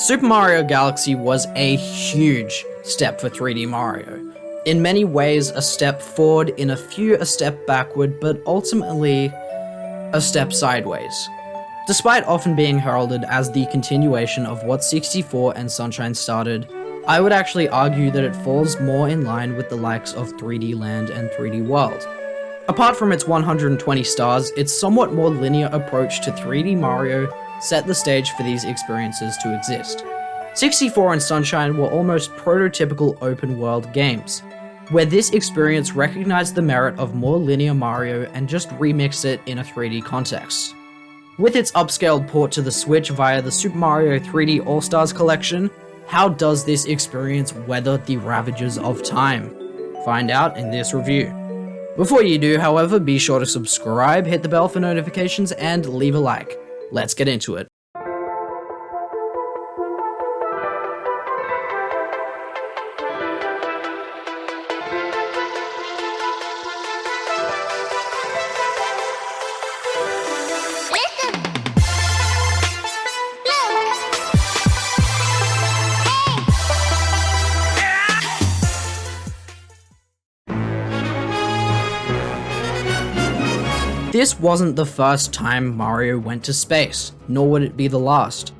Super Mario Galaxy was a huge step for 3D Mario. In many ways, a step forward, in a few a step backward, but ultimately a step sideways. Despite often being heralded as the continuation of what 64 and Sunshine started, I would actually argue that it falls more in line with the likes of 3D Land and 3D World. Apart from its 120 stars, its somewhat more linear approach to 3D Mario set the stage for these experiences to exist. 64 and Sunshine were almost prototypical open-world games, where this experience recognized the merit of more linear Mario and just remixed it in a 3D context. With its upscaled port to the Switch via the Super Mario 3D All-Stars collection, how does this experience weather the ravages of time? Find out in this review. Before you do, however, be sure to subscribe, hit the bell for notifications, and leave a like. Let's get into it. This wasn't the first time Mario went to space, nor would it be the last.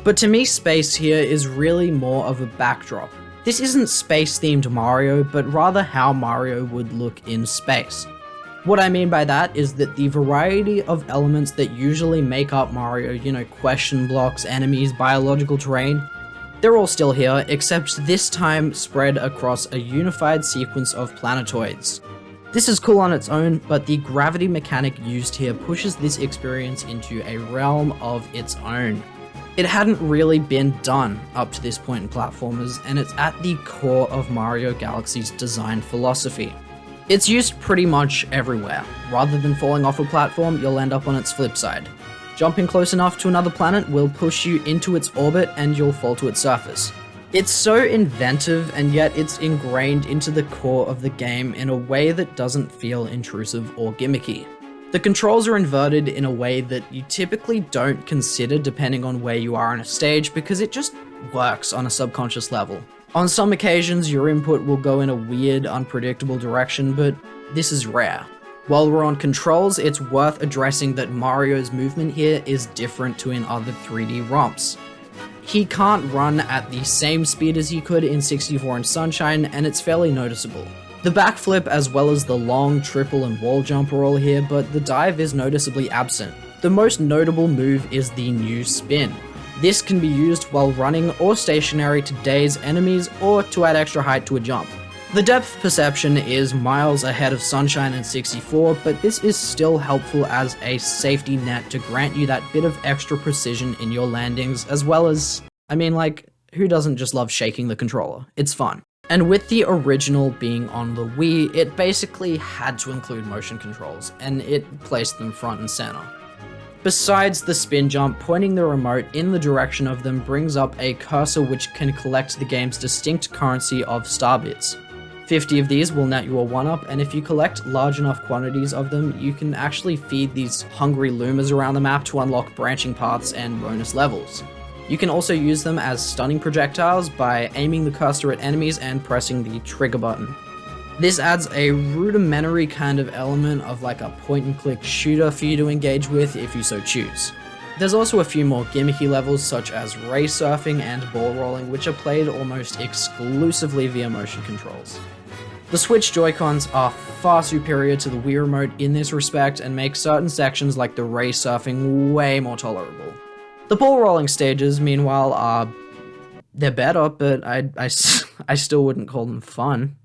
But to me, space here is really more of a backdrop. This isn't space-themed Mario, but rather how Mario would look in space. What I mean by that is that the variety of elements that usually make up Mario, question blocks, enemies, biological terrain, they're all still here, except this time spread across a unified sequence of planetoids. This is cool on its own, but the gravity mechanic used here pushes this experience into a realm of its own. It hadn't really been done up to this point in platformers, and it's at the core of Mario Galaxy's design philosophy. It's used pretty much everywhere. Rather than falling off a platform, you'll end up on its flip side. Jumping close enough to another planet will push you into its orbit and you'll fall to its surface. It's so inventive, and yet it's ingrained into the core of the game in a way that doesn't feel intrusive or gimmicky. The controls are inverted in a way that you typically don't consider depending on where you are on a stage, because it just works on a subconscious level. On some occasions, your input will go in a weird, unpredictable direction, but this is rare. While we're on controls, it's worth addressing that Mario's movement here is different to in other 3D romps. He can't run at the same speed as he could in 64 and Sunshine, and it's fairly noticeable. The backflip as well as the long triple and wall jump are all here, but the dive is noticeably absent. The most notable move is the new spin. This can be used while running or stationary to daze enemies or to add extra height to a jump. The depth perception is miles ahead of Sunshine and 64, but this is still helpful as a safety net to grant you that bit of extra precision in your landings, as well as, who doesn't just love shaking the controller? It's fun. And with the original being on the Wii, it basically had to include motion controls, and it placed them front and center. Besides the spin jump, pointing the remote in the direction of them brings up a cursor which can collect the game's distinct currency of star bits. 50 of these will net you a 1-up, and if you collect large enough quantities of them, you can actually feed these hungry Lumas around the map to unlock branching paths and bonus levels. You can also use them as stunning projectiles by aiming the cursor at enemies and pressing the trigger button. This adds a rudimentary kind of element of like a point-and-click shooter for you to engage with if you so choose. There's also a few more gimmicky levels such as ray surfing and ball rolling, which are played almost exclusively via motion controls. The Switch Joy-Cons are far superior to the Wii Remote in this respect and make certain sections like the ray surfing way more tolerable. The ball rolling stages, meanwhile, they're better, but I still wouldn't call them fun.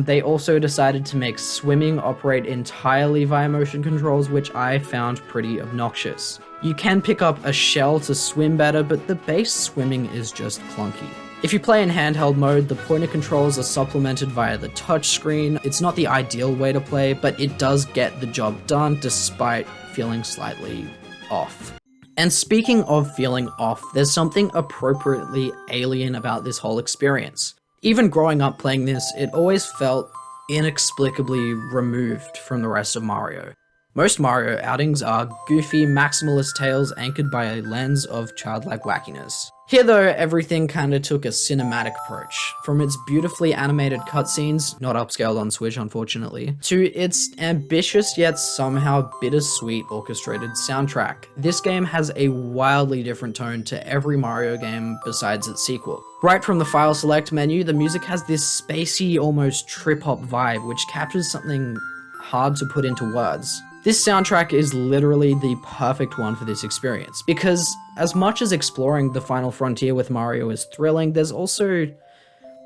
They also decided to make swimming operate entirely via motion controls, which I found pretty obnoxious. You can pick up a shell to swim better, but the base swimming is just clunky. If you play in handheld mode, the pointer controls are supplemented via the touchscreen. It's not the ideal way to play, but it does get the job done despite feeling slightly off. And speaking of feeling off, there's something appropriately alien about this whole experience. Even growing up playing this, it always felt inexplicably removed from the rest of Mario. Most Mario outings are goofy, maximalist tales anchored by a lens of childlike wackiness. Here though, everything kinda took a cinematic approach, from its beautifully animated cutscenes, not upscaled on Switch unfortunately, to its ambitious yet somehow bittersweet orchestrated soundtrack. This game has a wildly different tone to every Mario game besides its sequel. Right from the file select menu, the music has this spacey, almost trip-hop vibe, which captures something hard to put into words. This soundtrack is literally the perfect one for this experience, because as much as exploring the final frontier with Mario is thrilling, there's also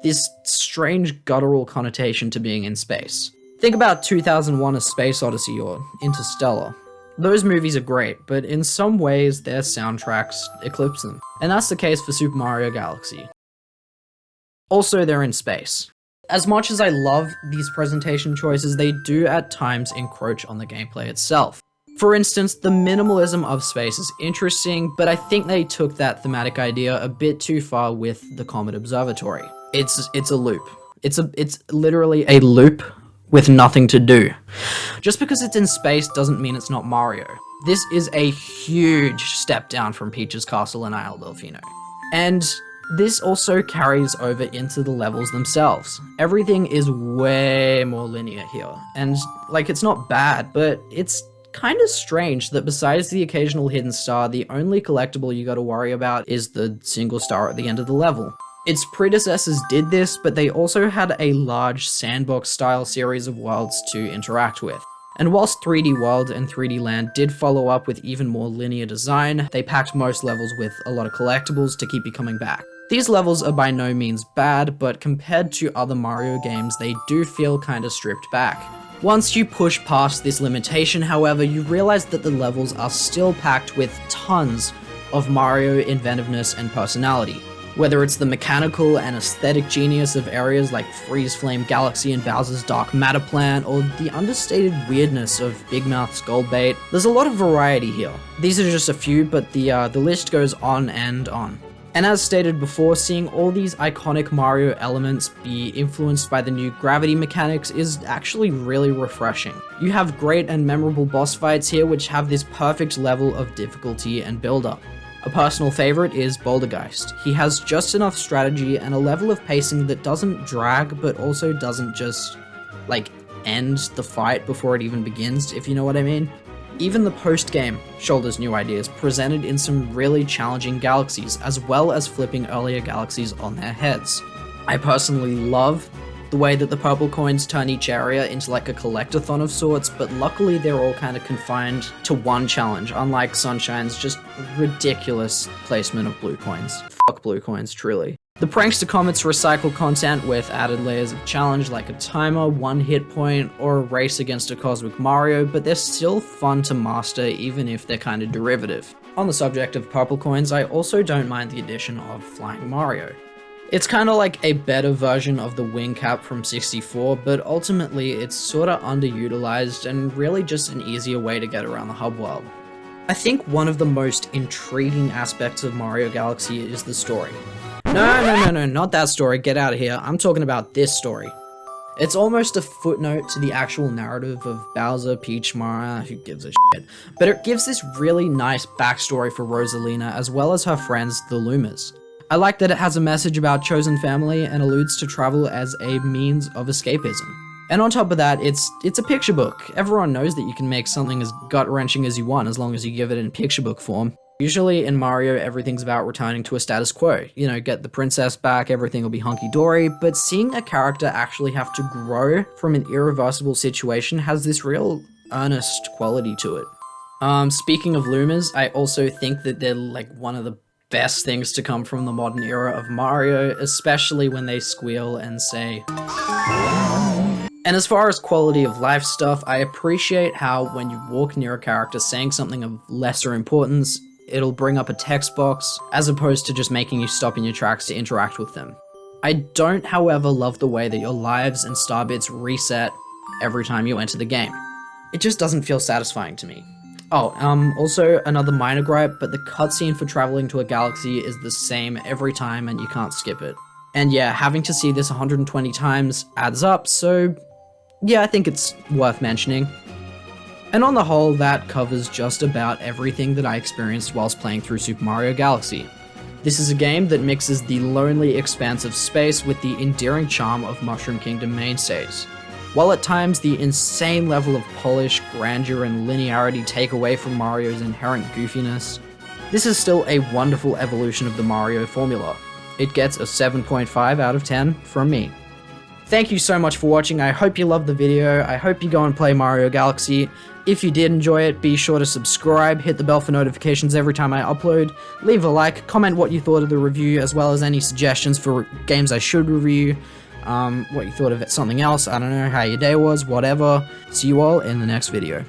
this strange guttural connotation to being in space. Think about 2001: A Space Odyssey or Interstellar. Those movies are great, but in some ways their soundtracks eclipse them. And that's the case for Super Mario Galaxy. Also, they're in space. As much as I love these presentation choices, they do at times encroach on the gameplay itself. For instance, the minimalism of space is interesting, but I think they took that thematic idea a bit too far with the Comet Observatory. It's a loop. It's literally a loop with nothing to do. Just because it's in space doesn't mean it's not Mario. This is a huge step down from Peach's Castle in Isle Delfino. And this also carries over into the levels themselves. Everything is way more linear here, and like, it's not bad, but it's kind of strange that besides the occasional hidden star, the only collectible you gotta worry about is the single star at the end of the level. Its predecessors did this, but they also had a large sandbox-style series of worlds to interact with. And whilst 3D World and 3D Land did follow up with even more linear design, they packed most levels with a lot of collectibles to keep you coming back. These levels are by no means bad, but compared to other Mario games, they do feel kinda stripped back. Once you push past this limitation, however, you realize that the levels are still packed with tons of Mario inventiveness and personality. Whether it's the mechanical and aesthetic genius of areas like Freeze Flame Galaxy and Bowser's Dark Matter Plant, or the understated weirdness of Big Mouth's Gold Bait, there's a lot of variety here. These are just a few, but the list goes on and on. And as stated before, seeing all these iconic Mario elements be influenced by the new gravity mechanics is actually really refreshing. You have great and memorable boss fights here which have this perfect level of difficulty and build-up. A personal favorite is Bouldergeist. He has just enough strategy and a level of pacing that doesn't drag, but also doesn't just, like, end the fight before it even begins, if you know what I mean. Even the post-game shoulders new ideas, presented in some really challenging galaxies, as well as flipping earlier galaxies on their heads. I personally love the way that the purple coins turn each area into like a collectathon of sorts, but luckily they're all kind of confined to one challenge, unlike Sunshine's just ridiculous placement of blue coins. Fuck blue coins, truly. The Prankster Comets recycle content with added layers of challenge like a timer, one hit point, or a race against a Cosmic Mario, but they're still fun to master even if they're kind of derivative. On the subject of purple coins, I also don't mind the addition of Flying Mario. It's kinda like a better version of the wing cap from 64, but ultimately it's sorta underutilized and really just an easier way to get around the hub world. I think one of the most intriguing aspects of Mario Galaxy is the story. No, not that story, get out of here, I'm talking about this story. It's almost a footnote to the actual narrative of Bowser, Peach, Mario, who gives a shit, but it gives this really nice backstory for Rosalina as well as her friends, the Lumas. I like that it has a message about chosen family and alludes to travel as a means of escapism. And on top of that, it's a picture book. Everyone knows that you can make something as gut-wrenching as you want as long as you give it in picture book form. Usually in Mario, everything's about returning to a status quo. You know, get the princess back, everything will be hunky-dory, but seeing a character actually have to grow from an irreversible situation has this real earnest quality to it. Speaking of Lumas, I also think that they're like one of the best things to come from the modern era of Mario, especially when they squeal and say. And as far as quality of life stuff, I appreciate how when you walk near a character saying something of lesser importance, it'll bring up a text box, as opposed to just making you stop in your tracks to interact with them. I don't, however, love the way that your lives and star bits reset every time you enter the game. It just doesn't feel satisfying to me. Oh, also another minor gripe, but the cutscene for traveling to a galaxy is the same every time and you can't skip it. And yeah, having to see this 120 times adds up, so yeah, I think it's worth mentioning. And on the whole, that covers just about everything that I experienced whilst playing through Super Mario Galaxy. This is a game that mixes the lonely expanse of space with the endearing charm of Mushroom Kingdom mainstays. While at times the insane level of polish, grandeur, and linearity take away from Mario's inherent goofiness, this is still a wonderful evolution of the Mario formula. It gets a 7.5 out of 10 from me. Thank you so much for watching. I hope you loved the video. I hope you go and play Mario Galaxy. If you did enjoy it, be sure to subscribe, hit the bell for notifications every time I upload, leave a like, comment what you thought of the review, as well as any suggestions for games I should review, what you thought of it, something else, I don't know, how your day was, whatever. See you all in the next video.